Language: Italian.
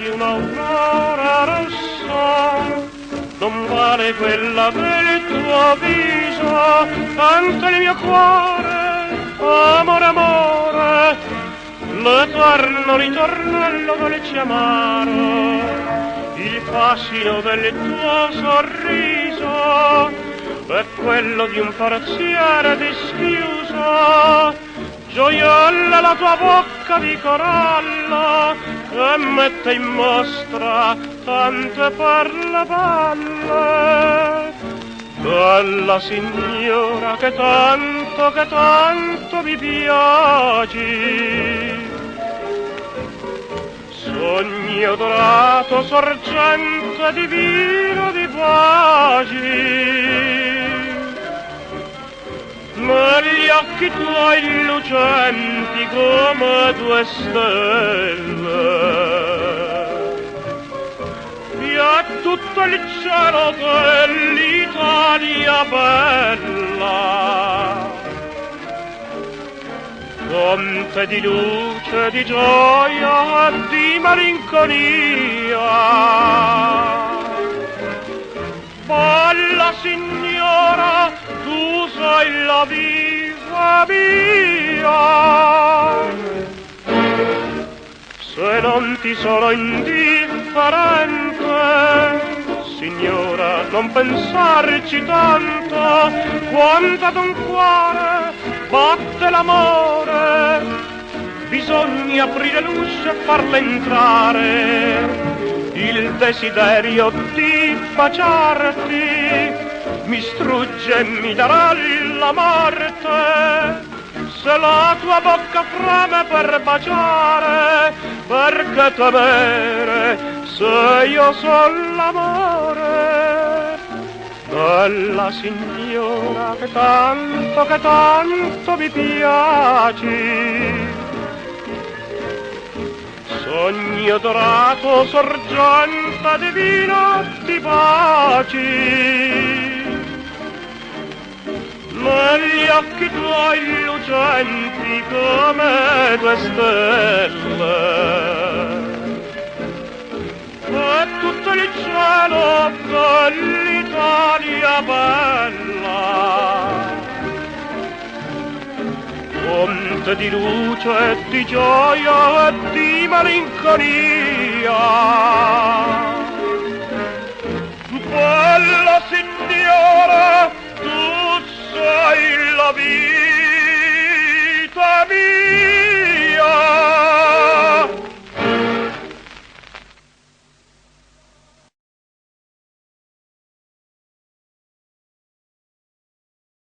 di un'aurora rossa, non vale quella del tuo viso, tanto il mio cuore, amore, amore, l'eterno ritornello dolce amaro, il fascino del tuo sorriso è quello di un forziere dischiuso, gioiella la tua bocca di corallo che mette in mostra tante perle belle. Bella signora che tanto mi piaci, sogno dorato sorgente divino di baci, negli occhi tuoi lucenti come due stelle, e a tutto il cielo dell'Italia bella, fonte di luce, di gioia e di malinconia. Bella signora, tu sei la vita mia, se non ti sono indifferente, signora, non pensarci tanto, quanto ad un cuore batte l'amore, bisogna aprire l'uscio e farla entrare, il desiderio di baciarti mi strugge e mi darà la morte, se la tua bocca freme per baciare, perché temere se io son l'amore. Bella signora che tanto mi piaci, sogno dorato sorgente divino di baci, negli occhi tuoi lucenti come due stelle, e tutto il cielo dell'Italia bella, fonte di luce e di gioia e di malinconia. Bella signora, tu sei la vita mia.